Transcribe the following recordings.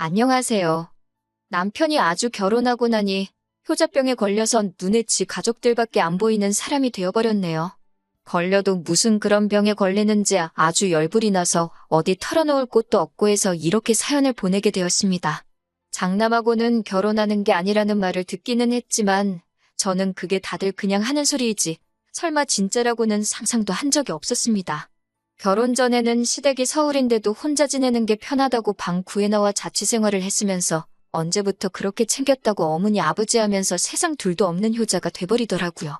안녕하세요. 남편이 아주 결혼하고 나니 효자병에 걸려서 눈에 지 가족들밖에 안 보이는 사람이 되어버렸네요. 걸려도 무슨 그런 병에 걸리는지 아주 열불이 나서 어디 털어놓을 곳도 없고 해서 이렇게 사연을 보내게 되었습니다. 장남하고는 결혼하는 게 아니라는 말을 듣기는 했지만 저는 그게 다들 그냥 하는 소리이지 설마 진짜라고는 상상도 한 적이 없었습니다. 결혼 전에는 시댁이 서울인데도 혼자 지내는 게 편하다고 방 구해나와 자취생활을 했으면서 언제부터 그렇게 챙겼다고 어머니 아버지 하면서 세상 둘도 없는 효자가 돼버리더라고요.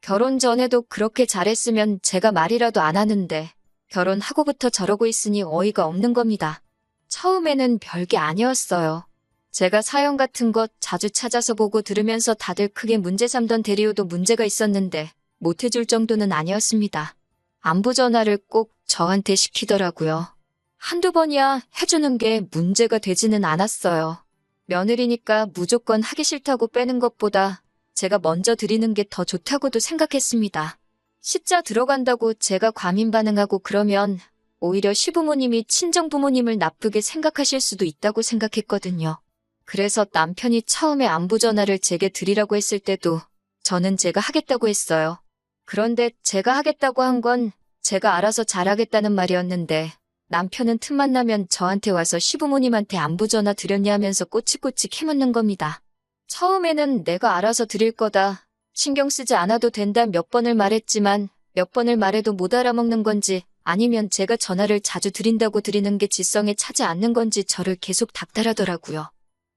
결혼 전에도 그렇게 잘했으면 제가 말이라도 안 하는데 결혼하고부터 저러고 있으니 어이가 없는 겁니다. 처음에는 별게 아니었어요. 제가 사연 같은 것 자주 찾아서 보고 들으면서 다들 크게 문제 삼던 대리호도 문제가 있었는데 못해줄 정도는 아니었습니다. 안부 전화를 꼭 저한테 시키더라고요. 한두 번이야 해주는 게 문제가 되지는 않았어요. 며느리니까 무조건 하기 싫다고 빼는 것보다 제가 먼저 드리는 게 더 좋다고도 생각했습니다. 시자 들어간다고 제가 과민 반응하고 그러면 오히려 시부모님이 친정부모님을 나쁘게 생각하실 수도 있다고 생각했거든요. 그래서 남편이 처음에 안부 전화를 제게 드리라고 했을 때도 저는 제가 하겠다고 했어요. 그런데 제가 하겠다고 한 건 제가 알아서 잘하겠다는 말이었는데 남편은 틈만 나면 저한테 와서 시부모님한테 안부 전화 드렸냐 하면서 꼬치꼬치 캐묻는 겁니다. 처음에는 내가 알아서 드릴 거다. 신경 쓰지 않아도 된다 몇 번을 말했지만 몇 번을 말해도 못 알아먹는 건지 아니면 제가 전화를 자주 드린다고 드리는 게 지성에 차지 않는 건지 저를 계속 닥달하더라고요.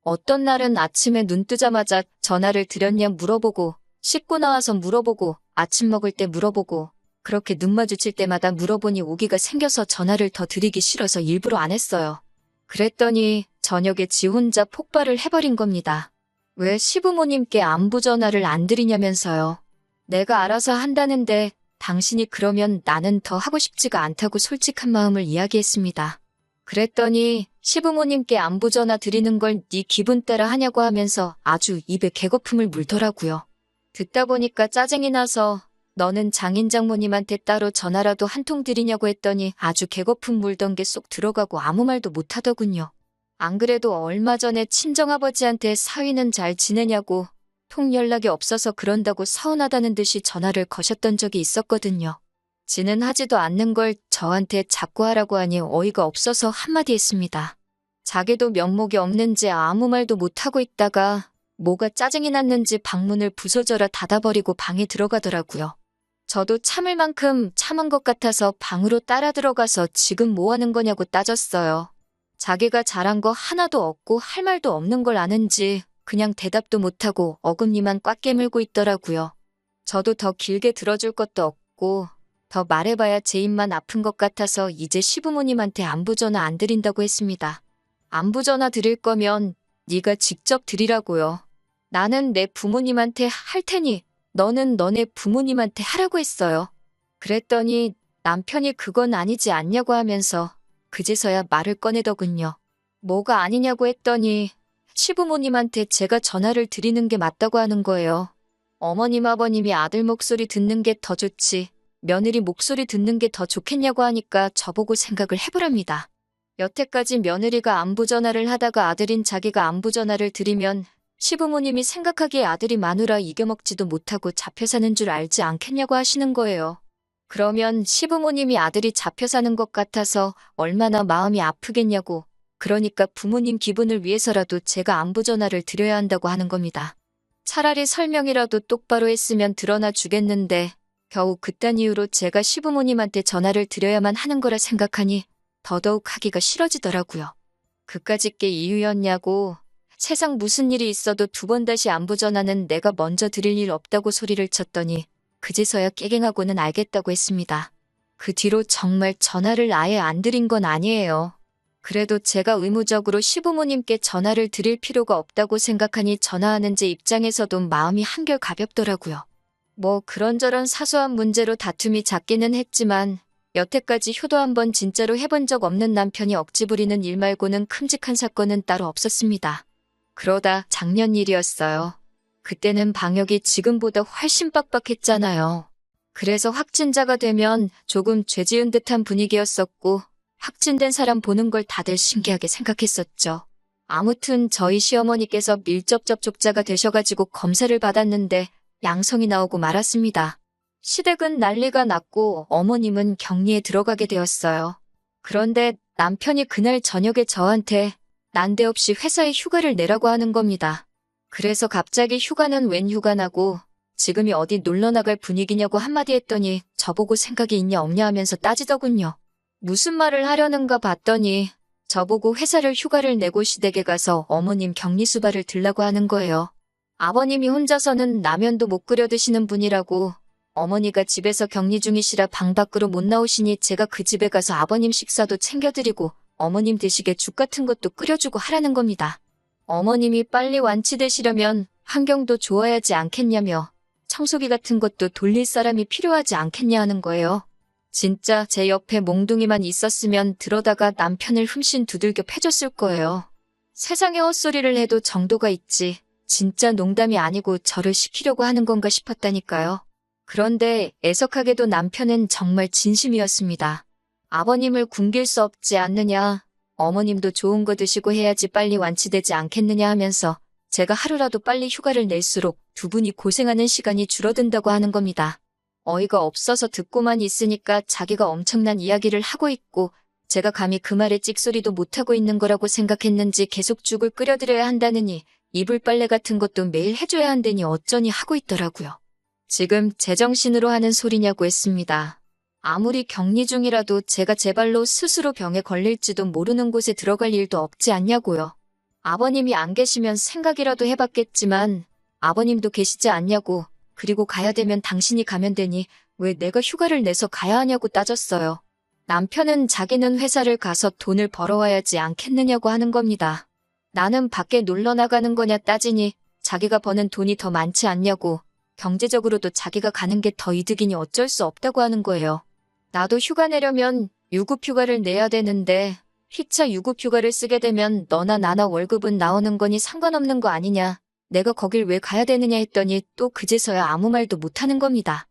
어떤 날은 아침에 눈 뜨자마자 전화를 드렸냐 물어보고 씻고 나와서 물어보고 아침 먹을 때 물어보고 그렇게 눈 마주칠 때마다 물어보니 오기가 생겨서 전화를 더 드리기 싫어서 일부러 안 했어요. 그랬더니 저녁에 지 혼자 폭발을 해버린 겁니다. 왜 시부모님께 안부 전화를 안 드리냐면서요. 내가 알아서 한다는데 당신이 그러면 나는 더 하고 싶지가 않다고 솔직한 마음을 이야기했습니다. 그랬더니 시부모님께 안부 전화 드리는 걸 네 기분 따라 하냐고 하면서 아주 입에 개거품을 물더라고요. 듣다 보니까 짜증이 나서 너는 장인 장모님한테 따로 전화라도 한 통 드리냐고 했더니 아주 개거품 물던 게 쏙 들어가고 아무 말도 못하더군요. 안 그래도 얼마 전에 친정아버지한테 사위는 잘 지내냐고 통 연락이 없어서 그런다고 서운하다는 듯이 전화를 거셨던 적이 있었거든요. 지는 하지도 않는 걸 저한테 자꾸 하라고 하니 어이가 없어서 한마디 했습니다. 자기도 면목이 없는지 아무 말도 못하고 있다가 뭐가 짜증이 났는지 방문을 부서져라 닫아버리고 방에 들어가더라고요. 저도 참을 만큼 참은 것 같아서 방으로 따라 들어가서 지금 뭐 하는 거냐고 따졌어요. 자기가 잘한 거 하나도 없고 할 말도 없는 걸 아는지 그냥 대답도 못하고 어금니만 꽉 깨물고 있더라고요. 저도 더 길게 들어줄 것도 없고 더 말해봐야 제 입만 아픈 것 같아서 이제 시부모님한테 안부 전화 안 드린다고 했습니다. 안부 전화 드릴 거면 네가 직접 드리라고요. 나는 내 부모님한테 할 테니 너는 너네 부모님한테 하라고 했어요. 그랬더니 남편이 그건 아니지 않냐고 하면서 그제서야 말을 꺼내더군요. 뭐가 아니냐고 했더니 시부모님한테 제가 전화를 드리는 게 맞다고 하는 거예요. 어머님 아버님이 아들 목소리 듣는 게 더 좋지 며느리 목소리 듣는 게 더 좋겠냐고 하니까 저보고 생각을 해보랍니다. 여태까지 며느리가 안부 전화를 하다가 아들인 자기가 안부 전화를 드리면 시부모님이 생각하기에 아들이 마누라 이겨먹지도 못하고 잡혀 사는 줄 알지 않겠냐고 하시는 거예요. 그러면 시부모님이 아들이 잡혀 사는 것 같아서 얼마나 마음이 아프겠냐고 그러니까 부모님 기분을 위해서라도 제가 안부 전화를 드려야 한다고 하는 겁니다. 차라리 설명이라도 똑바로 했으면 드러나 주겠는데 겨우 그딴 이유로 제가 시부모님한테 전화를 드려야만 하는 거라 생각하니 더더욱 하기가 싫어지더라고요. 그까짓 게 이유였냐고 세상 무슨 일이 있어도 두 번 다시 안부 전화는 내가 먼저 드릴 일 없다고 소리를 쳤더니 그제서야 깨갱하고는 알겠다고 했습니다. 그 뒤로 정말 전화를 아예 안 드린 건 아니에요. 그래도 제가 의무적으로 시부모님께 전화를 드릴 필요가 없다고 생각하니 전화하는 제 입장에서도 마음이 한결 가볍더라고요. 뭐 그런저런 사소한 문제로 다툼이 잦기는 했지만 여태까지 효도 한번 진짜로 해본 적 없는 남편이 억지 부리는 일 말고는 큼직한 사건은 따로 없었습니다. 그러다 작년 일이었어요. 그때는 방역이 지금보다 훨씬 빡빡했잖아요. 그래서 확진자가 되면 조금 죄 지은 듯한 분위기였었고 확진된 사람 보는 걸 다들 신기하게 생각했었죠. 아무튼 저희 시어머니께서 밀접 접촉자가 되셔가지고 검사를 받았는데 양성이 나오고 말았습니다. 시댁은 난리가 났고 어머님은 격리에 들어가게 되었어요. 그런데 남편이 그날 저녁에 저한테 난데없이 회사에 휴가를 내라고 하는 겁니다. 그래서 갑자기 휴가는 웬 휴가나고 지금이 어디 놀러 나갈 분위기냐고 한마디 했더니 저보고 생각이 있냐 없냐 하면서 따지더군요. 무슨 말을 하려는가 봤더니 저보고 회사를 휴가를 내고 시댁에 가서 어머님 격리 수발을 들라고 하는 거예요. 아버님이 혼자서는 라면도 못 끓여 드시는 분이라고 어머니가 집에서 격리 중이시라 방 밖으로 못 나오시니 제가 그 집에 가서 아버님 식사도 챙겨드리고 어머님 드시게 죽 같은 것도 끓여주고 하라는 겁니다. 어머님이 빨리 완치되시려면 환경도 좋아야지 않겠냐며 청소기 같은 것도 돌릴 사람이 필요하지 않겠냐 하는 거예요. 진짜 제 옆에 몽둥이만 있었으면 들어다가 남편을 흠씬 두들겨 패줬을 거예요. 세상에 헛소리를 해도 정도가 있지. 진짜 농담이 아니고 저를 시키려고 하는 건가 싶었다니까요. 그런데 애석하게도 남편은 정말 진심이었습니다. 아버님을 굶길 수 없지 않느냐. 어머님도 좋은 거 드시고 해야지 빨리 완치되지 않겠느냐 하면서 제가 하루라도 빨리 휴가를 낼수록 두 분이 고생하는 시간이 줄어든다고 하는 겁니다. 어이가 없어서 듣고만 있으니까 자기가 엄청난 이야기를 하고 있고 제가 감히 그 말에 찍소리도 못하고 있는 거라고 생각했는지 계속 죽을 끓여드려야 한다느니 이불 빨래 같은 것도 매일 해줘야 한다니 어쩌니 하고 있더라고요. 지금 제정신으로 하는 소리냐고 했습니다. 아무리 격리 중이라도 제가 제 발로 스스로 병에 걸릴지도 모르는 곳에 들어갈 일도 없지 않냐고요. 아버님이 안 계시면 생각이라도 해봤겠지만 아버님도 계시지 않냐고 그리고 가야 되면 당신이 가면 되니 왜 내가 휴가를 내서 가야 하냐고 따졌어요. 남편은 자기는 회사를 가서 돈을 벌어와야지 않겠느냐고 하는 겁니다. 나는 밖에 놀러 나가는 거냐 따지니 자기가 버는 돈이 더 많지 않냐고 경제적으로도 자기가 가는 게 더 이득이니 어쩔 수 없다고 하는 거예요. 나도 휴가 내려면 유급휴가를 내야 되는데 피차 유급휴가를 쓰게 되면 너나 나나 월급은 나오는 거니 상관없는 거 아니냐. 내가 거길 왜 가야 되느냐 했더니 또 그제서야 아무 말도 못하는 겁니다.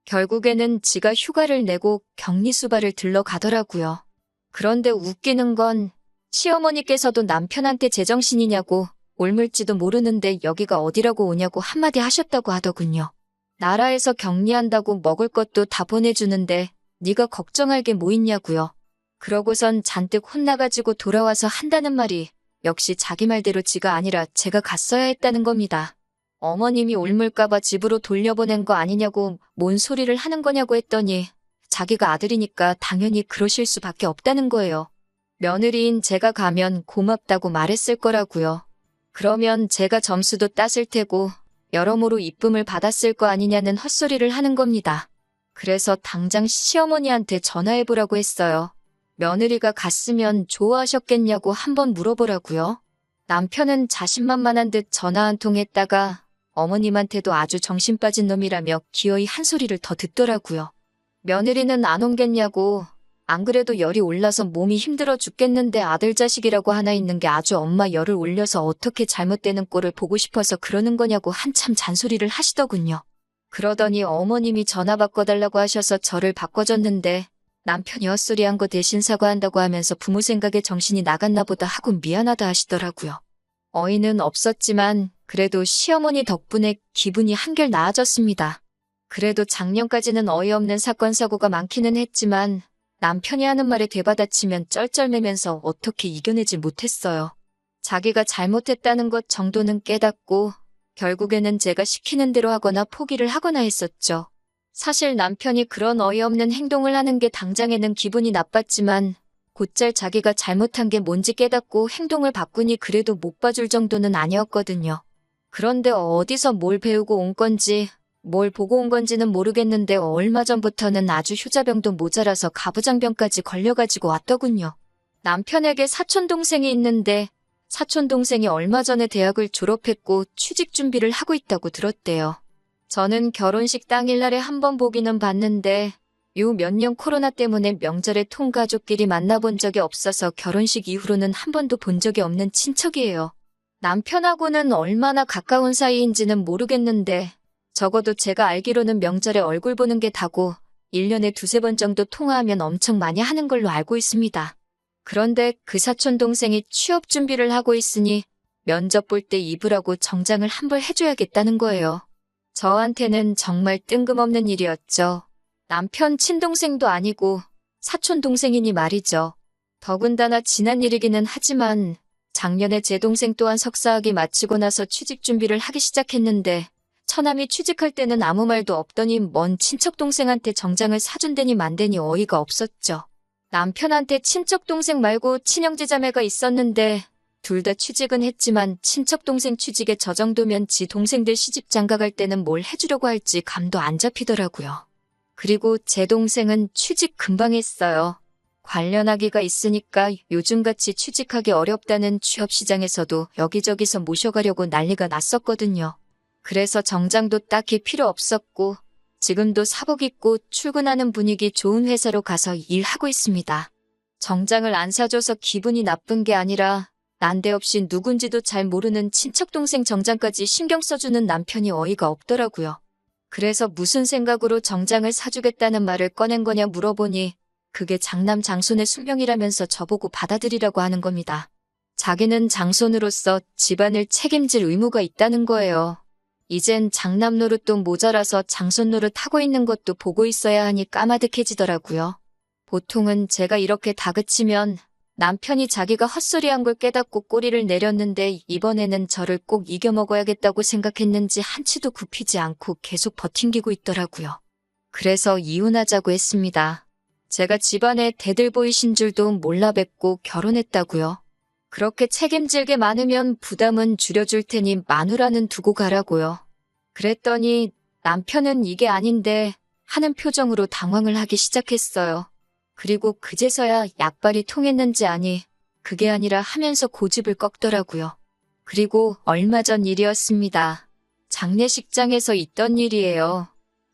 결국에는 지가 휴가를 내고 격리수발을 들러 가더라고요. 그런데 웃기는 건 시어머니께서도 남편한테 제정신이냐고 옮을지도 모르는데 여기가 어디라고 오냐고 한마디 하셨다고 하더군요. 나라에서 격리한다고 먹을 것도 다 보내주는데 네가 걱정할 게 뭐 있냐고요. 그러고선 잔뜩 혼나가지고 돌아와서 한다는 말이 역시 자기 말대로 지가 아니라 제가 갔어야 했다는 겁니다. 어머님이 옮을까봐 집으로 돌려보낸 거 아니냐고 뭔 소리를 하는 거냐고 했더니 자기가 아들이니까 당연히 그러실 수밖에 없다는 거예요. 며느리인 제가 가면 고맙다고 말했을 거라고요. 그러면 제가 점수도 땄을 테고 여러모로 이쁨을 받았을 거 아니냐는 헛소리를 하는 겁니다. 그래서 당장 시어머니한테 전화해보라고 했어요. 며느리가 갔으면 좋아하셨겠냐고 한번 물어보라고요. 남편은 자신만만한 듯 전화 한 통 했다가 어머님한테도 아주 정신 빠진 놈이라며 기어이 한 소리를 더 듣더라고요. 며느리는 안 옮겠냐고 안 그래도 열이 올라서 몸이 힘들어 죽겠는데 아들 자식이라고 하나 있는 게 아주 엄마 열을 올려서 어떻게 잘못되는 꼴을 보고 싶어서 그러는 거냐고 한참 잔소리를 하시더군요. 그러더니 어머님이 전화 바꿔달라고 하셔서 저를 바꿔줬는데 남편이 헛소리한 거 대신 사과한다고 하면서 부모 생각에 정신이 나갔나 보다 하고 미안하다 하시더라고요. 어이는 없었지만 그래도 시어머니 덕분에 기분이 한결 나아졌습니다. 그래도 작년까지는 어이없는 사건 사고가 많기는 했지만 남편이 하는 말에 되받아치면 쩔쩔매면서 어떻게 이겨내지 못했어요. 자기가 잘못했다는 것 정도는 깨닫고 결국에는 제가 시키는 대로 하거나 포기를 하거나 했었죠. 사실 남편이 그런 어이없는 행동을 하는 게 당장에는 기분이 나빴지만 곧잘 자기가 잘못한 게 뭔지 깨닫고 행동을 바꾸니 그래도 못 봐줄 정도는 아니었거든요. 그런데 어디서 뭘 배우고 온 건지 뭘 보고 온 건지는 모르겠는데 얼마 전부터는 아주 휴자병도 모자라서 가부장병까지 걸려가지고 왔더군요. 남편에게 사촌동생이 있는데 사촌동생이 얼마 전에 대학을 졸업했고 취직 준비를 하고 있다고 들었대요. 저는 결혼식 당일날에 한번 보기는 봤는데 요 몇 년 코로나 때문에 명절에 통가족끼리 만나본 적이 없어서 결혼식 이후로는 한 번도 본 적이 없는 친척이에요. 남편하고는 얼마나 가까운 사이인지는 모르겠는데 적어도 제가 알기로는 명절에 얼굴 보는 게 다고 1년에 두세 번 정도 통화하면 엄청 많이 하는 걸로 알고 있습니다. 그런데 그 사촌 동생이 취업 준비를 하고 있으니 면접 볼 때 입으라고 정장을 한 벌 해줘야겠다는 거예요. 저한테는 정말 뜬금없는 일이었죠. 남편 친동생도 아니고 사촌 동생이니 말이죠. 더군다나 지난 일이기는 하지만 작년에 제 동생 또한 석사학위 마치고 나서 취직 준비를 하기 시작했는데 처남이 취직할 때는 아무 말도 없더니 먼 친척 동생한테 정장을 사준다니 만대니 어이가 없었죠. 남편한테 친척 동생 말고 친형제 자매가 있었는데 둘 다 취직은 했지만 친척 동생 취직에 저 정도면 지 동생들 시집 장가갈 때는 뭘 해주려고 할지 감도 안 잡히더라고요. 그리고 제 동생은 취직 금방 했어요. 관련 학위가 있으니까 요즘같이 취직하기 어렵다는 취업시장에서도 여기저기서 모셔가려고 난리가 났었거든요. 그래서 정장도 딱히 필요 없었고 지금도 사복 입고 출근하는 분위기 좋은 회사로 가서 일하고 있습니다. 정장을 안 사줘서 기분이 나쁜 게 아니라 난데없이 누군지도 잘 모르는 친척 동생 정장까지 신경 써주는 남편이 어이가 없더라고요. 그래서 무슨 생각으로 정장을 사주겠다는 말을 꺼낸 거냐 물어보니 그게 장남 장손의 숙명이라면서 저보고 받아들이라고 하는 겁니다. 자기는 장손으로서 집안을 책임질 의무가 있다는 거예요. 이젠 장남 노릇도 모자라서 장손 노릇 하고 있는 것도 보고 있어야 하니 까마득해지더라고요. 보통은 제가 이렇게 다그치면 남편이 자기가 헛소리한 걸 깨닫고 꼬리를 내렸는데 이번에는 저를 꼭 이겨먹어야겠다고 생각했는지 한치도 굽히지 않고 계속 버팅기고 있더라고요. 그래서 이혼하자고 했습니다. 제가 집안에 대들보이신 줄도 몰라 뵙고 결혼했다고요. 그렇게 책임질 게 많으면 부담은 줄여줄 테니 마누라는 두고 가라고요. 그랬더니 남편은 이게 아닌데 하는 표정으로 당황을 하기 시작했어요. 그리고 그제서야 약발이 통했는지 아니 그게 아니라 하면서 고집을 꺾더라고요. 그리고 얼마 전 일이었습니다. 장례식장에서 있던 일이에요.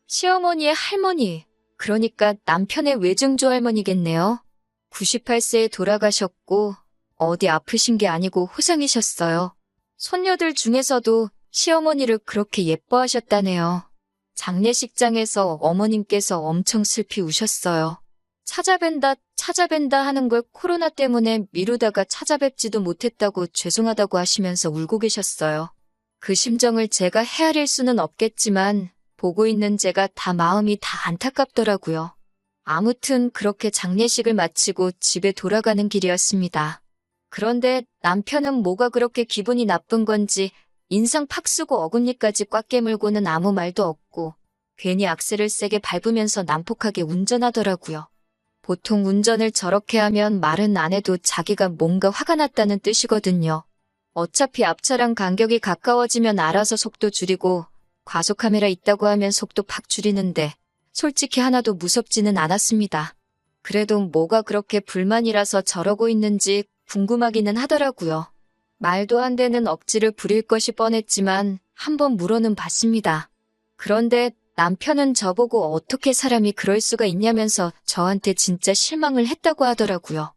시어머니의 할머니, 그러니까 남편의 외증조 할머니겠네요. 98세에 돌아가셨고 어디 아프신 게 아니고 호상이셨어요. 손녀들 중에서도 시어머니를 그렇게 예뻐하셨다네요. 장례식장에서 어머님께서 엄청 슬피 우셨어요. 찾아뵌다 하는 걸 코로나 때문에 미루다가 찾아뵙지도 못했다고 죄송하다고 하시면서 울고 계셨어요. 그 심정을 제가 헤아릴 수는 없겠지만 보고 있는 제가 다 마음이 다 안타깝더라고요. 아무튼 그렇게 장례식을 마치고 집에 돌아가는 길이었습니다. 그런데 남편은 뭐가 그렇게 기분이 나쁜 건지 인상 팍 쓰고 어금니까지 꽉 깨물고는 아무 말도 없고 괜히 악셀을 세게 밟으면서 난폭하게 운전하더라고요. 보통 운전을 저렇게 하면 말은 안 해도 자기가 뭔가 화가 났다는 뜻이거든요. 어차피 앞차랑 간격이 가까워지면 알아서 속도 줄이고 과속카메라 있다고 하면 속도 팍 줄이는데 솔직히 하나도 무섭지는 않았습니다. 그래도 뭐가 그렇게 불만이라서 저러고 있는지 궁금하기는 하더라고요. 말도 안 되는 억지를 부릴 것이 뻔했지만 한번 물어는 봤습니다. 그런데 남편은 저보고 어떻게 사람이 그럴 수가 있냐면서 저한테 진짜 실망을 했다고 하더라고요.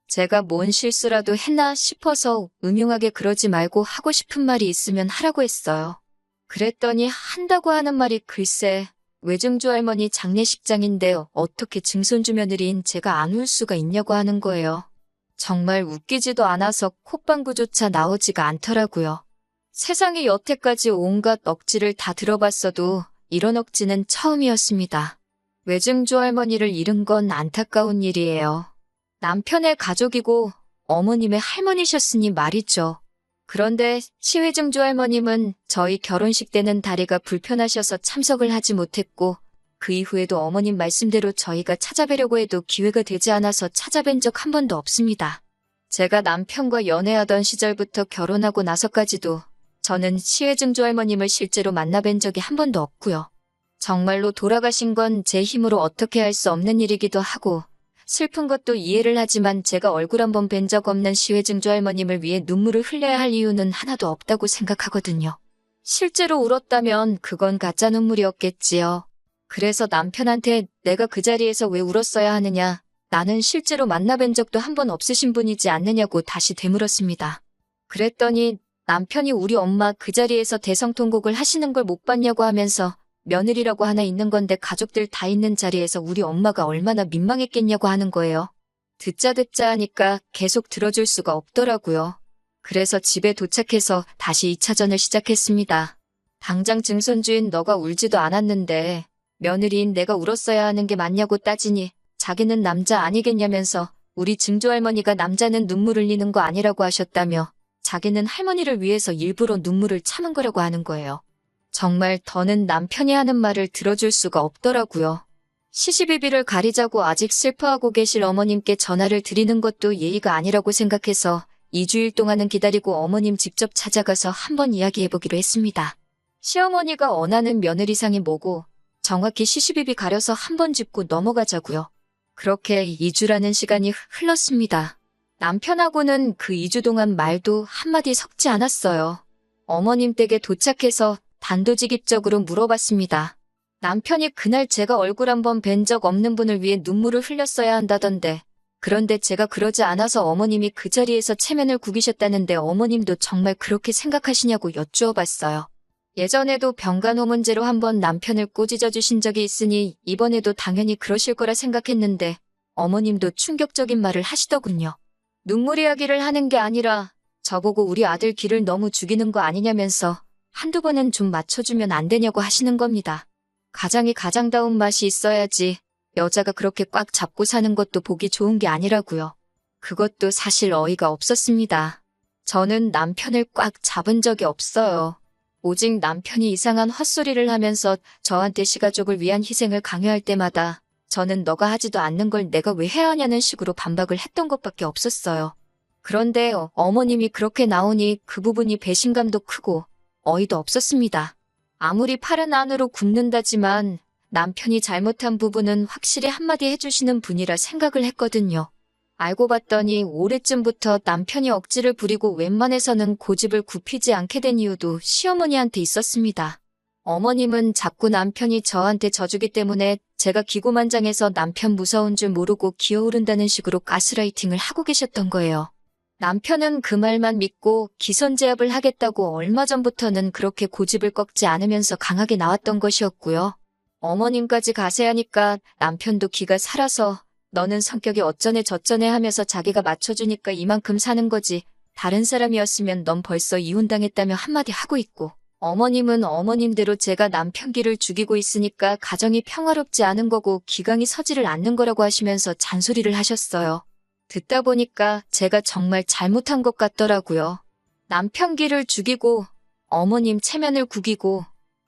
제가 뭔 실수라도 했나 싶어서 음흉하게 그러지 말고 하고 싶은 말이 있으면 하라고 했어요. 그랬더니 한다고 하는 말이 글쎄 외증조 할머니 장례식장인데 어떻게 증손주 며느리인 제가 안 울 수가 있냐고 하는 거예요. 정말 웃기지도 않아서 콧방구조차 나오지가 않더라고요. 세상에 여태까지 온갖 억지를 다 들어봤어도 이런 억지는 처음이었습니다. 외증조 할머니를 잃은 건 안타까운 일이에요. 남편의 가족이고 어머님의 할머니셨으니 말이죠. 그런데 시외증조 할머님은 저희 결혼식 때는 다리가 불편하셔서 참석을 하지 못했고 그 이후에도 어머님 말씀대로 저희가 찾아뵈려고 해도 기회가 되지 않아서 찾아뵌 적 한 번도 없습니다. 제가 남편과 연애하던 시절부터 결혼하고 나서까지도 저는 시외증조 할머님을 실제로 만나뵌 적이 한 번도 없고요. 정말로 돌아가신 건 제 힘으로 어떻게 할 수 없는 일이기도 하고 슬픈 것도 이해를 하지만 제가 얼굴 한번 뵌 적 없는 시외증조 할머님을 위해 눈물을 흘려야 할 이유는 하나도 없다고 생각하거든요. 실제로 울었다면 그건 가짜 눈물이었겠지요. 그래서 남편한테 내가 그 자리에서 왜 울었어야 하느냐, 나는 실제로 만나뵌 적도 한 번 없으신 분이지 않느냐고 다시 되물었습니다. 그랬더니 남편이 우리 엄마 그 자리에서 대성통곡을 하시는 걸 못 봤냐고 하면서 며느리라고 하나 있는 건데 가족들 다 있는 자리에서 우리 엄마가 얼마나 민망했겠냐고 하는 거예요. 듣자 하니까 계속 들어줄 수가 없더라고요. 그래서 집에 도착해서 다시 2차전을 시작했습니다. 당장 증손주인 너가 울지도 않았는데 며느리인 내가 울었어야 하는 게 맞냐고 따지니 자기는 남자 아니겠냐면서 우리 증조할머니가 남자는 눈물 흘리는 거 아니라고 하셨다며 자기는 할머니를 위해서 일부러 눈물을 참은 거라고 하는 거예요. 정말 더는 남편이 하는 말을 들어줄 수가 없더라고요. 시시비비를 가리자고 아직 슬퍼하고 계실 어머님께 전화를 드리는 것도 예의가 아니라고 생각해서 2주일 동안은 기다리고 어머님 직접 찾아가서 한번 이야기해보기로 했습니다. 시어머니가 원하는 며느리상이 뭐고 정확히 시시비비 가려서 한번 짚고 넘어가자고요. 그렇게 2주라는 시간이 흘렀습니다. 남편하고는 그 2주 동안 말도 한마디 섞지 않았어요. 어머님 댁에 도착해서 단도직입적으로 물어봤습니다. 남편이 그날 제가 얼굴 한번 뵌 적 없는 분을 위해 눈물을 흘렸어야 한다던데 그런데 제가 그러지 않아서 어머님이 그 자리에서 체면을 구기셨다는데 어머님도 정말 그렇게 생각하시냐고 여쭈어봤어요. 예전에도 병간호 문제로 한번 남편을 꼬집어 주신 적이 있으니 이번에도 당연히 그러실 거라 생각했는데 어머님도 충격적인 말을 하시더군요. 눈물 이야기를 하는 게 아니라 저보고 우리 아들 기를 너무 죽이는 거 아니냐면서 한두 번은 좀 맞춰주면 안 되냐고 하시는 겁니다. 가장이 가장다운 맛이 있어야지 여자가 그렇게 꽉 잡고 사는 것도 보기 좋은 게 아니라고요. 그것도 사실 어이가 없었습니다. 저는 남편을 꽉 잡은 적이 없어요. 오직 남편이 이상한 헛소리를 하면서 저한테 시가족을 위한 희생을 강요할 때마다 저는 너가 하지도 않는 걸 내가 왜 해야 하냐는 식으로 반박을 했던 것밖에 없었어요. 그런데 어머님이 그렇게 나오니 그 부분이 배신감도 크고 어이도 없었습니다. 아무리 팔은 안으로 굽는다지만 남편이 잘못한 부분은 확실히 한마디 해주시는 분이라 생각을 했거든요. 알고 봤더니 올해쯤부터 남편이 억지를 부리고 웬만해서는 고집을 굽히지 않게 된 이유도 시어머니한테 있었습니다. 어머님은 자꾸 남편이 저한테 져주기 때문에 제가 기고만장해서 남편 무서운 줄 모르고 기어오른다는 식으로 가스라이팅을 하고 계셨던 거예요. 남편은 그 말만 믿고 기선제압을 하겠다고 얼마 전부터는 그렇게 고집을 꺾지 않으면서 강하게 나왔던 것이었고요. 어머님까지 가세하니까 남편도 기가 살아서 너는 성격이 어쩌네 저쩌네 하면서 자기가 맞춰주니까 이만큼 사는 거지. 다른 사람이었으면 넌 벌써 이혼당했다며 한마디 하고 있고 어머님은 어머님대로 제가 남편 기를 죽이고 있으니까 가정이 평화롭지 않은 거고 기강이 서지를 않는 거라고 하시면서 잔소리를 하셨어요. 듣다 보니까 제가 정말 잘못한 것 같더라고요. 남편 기를 죽이고 어머님 체면을 구기고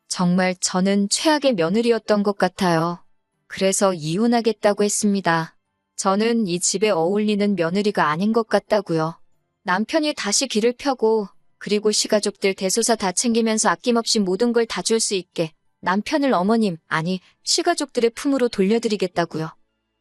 정말 저는 최악의 며느리였던 것 같아요. 그래서 이혼하겠다고 했습니다. 저는 이 집에 어울리는 며느리가 아닌 것 같다고요. 남편이 다시 길을 펴고 그리고 시가족들 대소사 다 챙기면서 아낌없이 모든 걸 다 줄 수 있게 남편을 어머님, 아니 시가족들의 품으로 돌려드리겠다고요.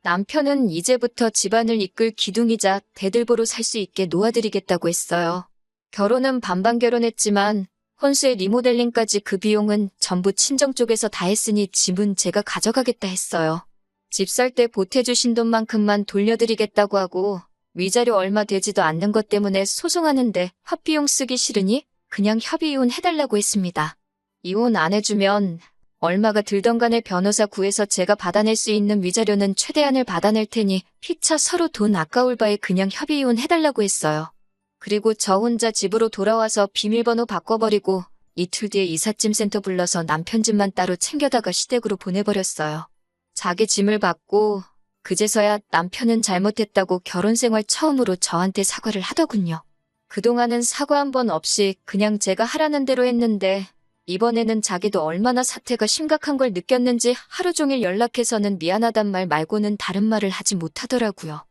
남편은 이제부터 집안을 이끌 기둥이자 대들보로 살 수 있게 놓아드리겠다고 했어요. 결혼은 반반 결혼했지만 혼수의 리모델링까지 그 비용은 전부 친정 쪽에서 다 했으니 집은 제가 가져가겠다 했어요. 집 살 때 보태주신 돈만큼만 돌려드리겠다고 하고 위자료 얼마 되지도 않는 것 때문에 소송하는데 합비용 쓰기 싫으니 그냥 협의 이혼 해달라고 했습니다. 이혼 안 해주면 얼마가 들던 간에 변호사 구해서 제가 받아낼 수 있는 위자료는 최대한을 받아낼 테니 피차 서로 돈 아까울 바에 그냥 협의 이혼 해달라고 했어요. 그리고 저 혼자 집으로 돌아와서 비밀번호 바꿔버리고 이틀 뒤에 이삿짐 센터 불러서 남편 집만 따로 챙겨다가 시댁으로 보내버렸어요. 자기 짐을 받고 그제서야 남편은 잘못했다고 결혼 생활 처음으로 저한테 사과를 하더군요. 그동안은 사과 한 번 없이 그냥 제가 하라는 대로 했는데 이번에는 자기도 얼마나 사태가 심각한 걸 느꼈는지 하루 종일 연락해서는 미안하단 말 말고는 다른 말을 하지 못하더라고요.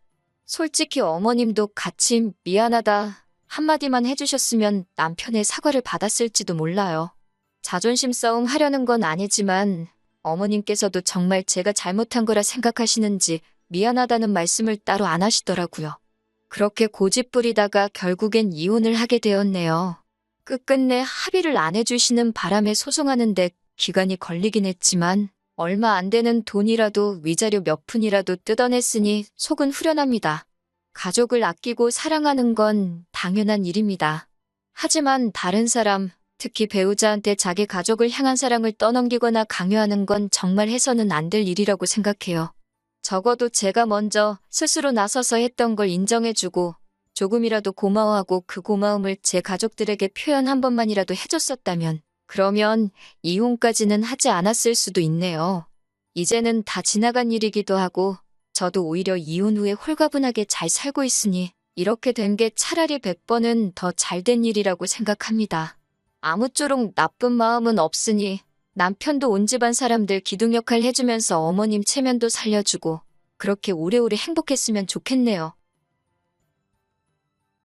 솔직히 어머님도 같이 미안하다 한마디만 해주셨으면 남편의 사과를 받았을지도 몰라요. 자존심 싸움 하려는 건 아니지만 어머님께서도 정말 제가 잘못한 거라 생각하시는지 미안하다는 말씀을 따로 안 하시더라고요. 그렇게 고집 부리다가 결국엔 이혼을 하게 되었네요. 끝끝내 합의를 안 해주시는 바람에 소송하는데 기간이 걸리긴 했지만 얼마 안 되는 돈이라도 위자료 몇 푼이라도 뜯어냈으니 속은 후련합니다. 가족을 아끼고 사랑하는 건 당연한 일입니다. 하지만 다른 사람, 특히 배우자한테 자기 가족을 향한 사랑을 떠넘기거나 강요하는 건 정말 해서는 안 될 일이라고 생각해요. 적어도 제가 먼저 스스로 나서서 했던 걸 인정해주고 조금이라도 고마워하고 그 고마움을 제 가족들에게 표현 한 번만이라도 해줬었다면 그러면 이혼까지는 하지 않았을 수도 있네요. 이제는 다 지나간 일이기도 하고 저도 오히려 이혼 후에 홀가분하게 잘 살고 있으니 이렇게 된 게 차라리 100번은 더 잘된 일이라고 생각합니다. 아무쪼록 나쁜 마음은 없으니 남편도 온 집안 사람들 기둥 역할 해주면서 어머님 체면도 살려주고 그렇게 오래오래 행복했으면 좋겠네요.